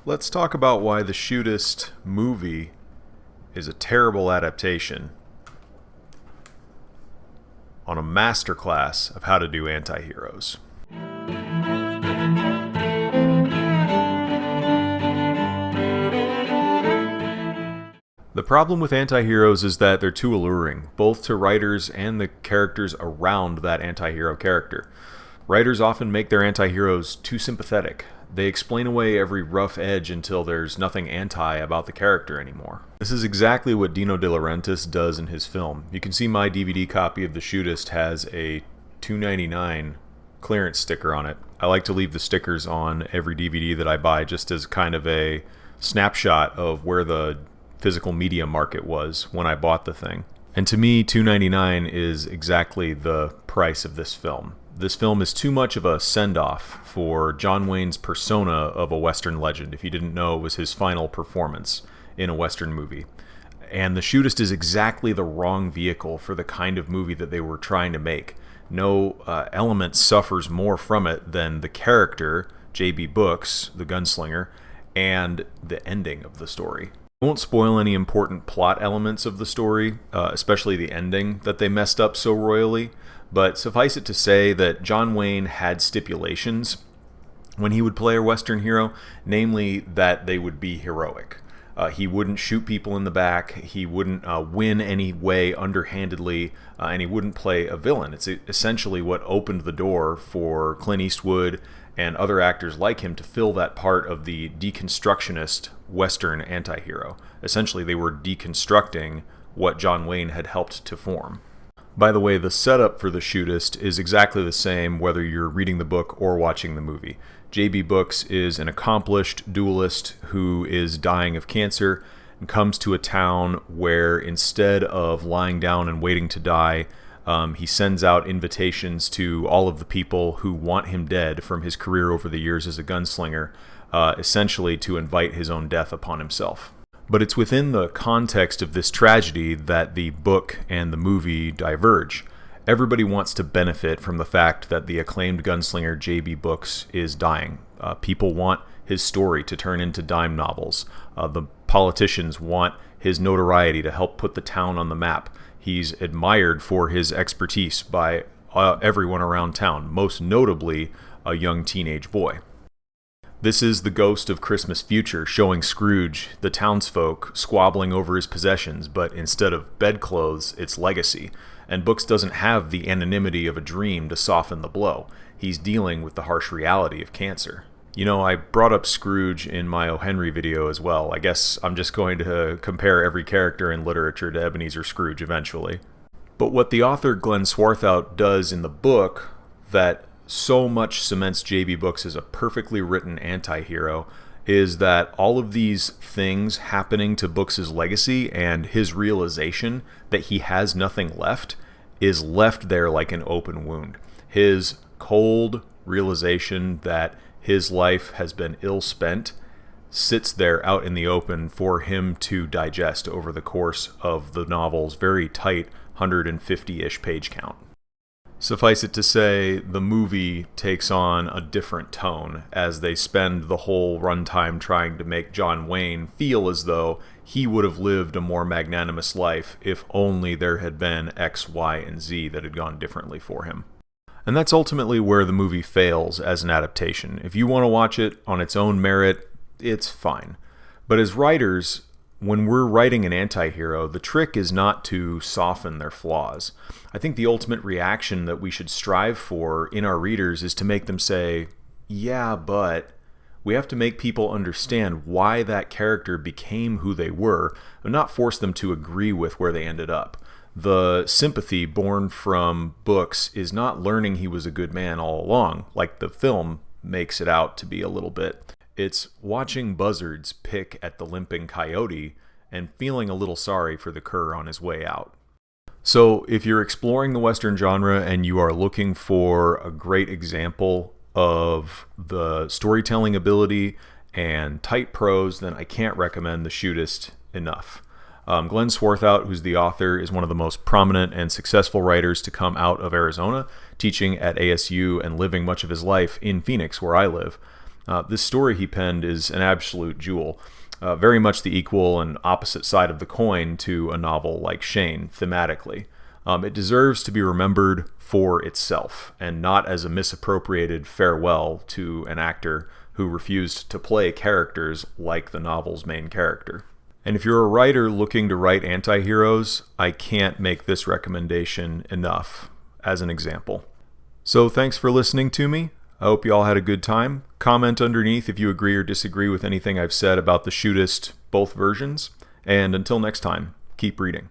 Let's talk about why the Shootist movie is a terrible adaptation on a masterclass of how to do antiheroes. The problem with antiheroes is that they're too alluring, both to writers and the characters around that antihero character. Writers often make their antiheroes too sympathetic. They explain away every rough edge until there's nothing anti about the character anymore. This is exactly what Dino De Laurentiis does in his film. You can see my DVD copy of The Shootist has a $2.99 clearance sticker on it. I like to leave the stickers on every DVD that I buy just as kind of a snapshot of where the physical media market was when I bought the thing. And to me, $2.99 is exactly the price of this film. This film is too much of a send-off for John Wayne's persona of a Western legend, if you didn't know it was his final performance in a Western movie. And The Shootist is exactly the wrong vehicle for the kind of movie that they were trying to make. No element suffers more from it than the character, J.B. Books, the gunslinger, and the ending of the story. I won't spoil any important plot elements of the story, especially the ending that they messed up so royally, but suffice it to say that John Wayne had stipulations when he would play a Western hero, namely that they would be heroic. He wouldn't shoot people in the back, he wouldn't win any way underhandedly, and he wouldn't play a villain. It's essentially what opened the door for Clint Eastwood and other actors like him to fill that part of the deconstructionist Western antihero. Essentially, they were deconstructing what John Wayne had helped to form. By the way, the setup for The Shootist is exactly the same whether you're reading the book or watching the movie. J.B. Books is an accomplished duelist who is dying of cancer and comes to a town where instead of lying down and waiting to die, he sends out invitations to all of the people who want him dead from his career over the years as a gunslinger, essentially to invite his own death upon himself. But it's within the context of this tragedy that the book and the movie diverge. Everybody wants to benefit from the fact that the acclaimed gunslinger J.B. Books is dying. People want his story to turn into dime novels. The politicians want his notoriety to help put the town on the map. He's admired for his expertise by everyone around town, most notably a young teenage boy. This is the ghost of Christmas future, showing Scrooge, the townsfolk, squabbling over his possessions, but instead of bedclothes, it's legacy. And Books doesn't have the anonymity of a dream to soften the blow. He's dealing with the harsh reality of cancer. You know, I brought up Scrooge in my O. Henry video as well. I guess I'm just going to compare every character in literature to Ebenezer Scrooge eventually. But what the author Glenn Swarthout does in the book that so much cements J.B. Books as a perfectly written anti-hero is that all of these things happening to Books' legacy and his realization that he has nothing left is left there like an open wound. His cold realization that his life has been ill-spent sits there out in the open for him to digest over the course of the novel's very tight 150-ish page count. Suffice it to say, the movie takes on a different tone as they spend the whole runtime trying to make John Wayne feel as though he would have lived a more magnanimous life if only there had been X, Y, and Z that had gone differently for him. And that's ultimately where the movie fails as an adaptation. If you want to watch it on its own merit, it's fine. But as writers, when we're writing an anti-hero, the trick is not to soften their flaws. I think the ultimate reaction that we should strive for in our readers is to make them say, yeah, but we have to make people understand why that character became who they were, and not force them to agree with where they ended up. The sympathy born from Books is not learning he was a good man all along, like the film makes it out to be a little bit. It's watching buzzards pick at the limping coyote and feeling a little sorry for the cur on his way out. So if you're exploring the Western genre and you are looking for a great example of the storytelling ability and tight prose, then I can't recommend The Shootist enough. Glenn Swarthout, who's the author, is one of the most prominent and successful writers to come out of Arizona, teaching at ASU and living much of his life in Phoenix, where I live. This story he penned is an absolute jewel, very much the equal and opposite side of the coin to a novel like Shane, thematically. It deserves to be remembered for itself, and not as a misappropriated farewell to an actor who refused to play characters like the novel's main character. And if you're a writer looking to write antiheroes, I can't make this recommendation enough as an example. So thanks for listening to me. I hope you all had a good time. Comment underneath if you agree or disagree with anything I've said about the Shootist, both versions. And until next time, keep reading.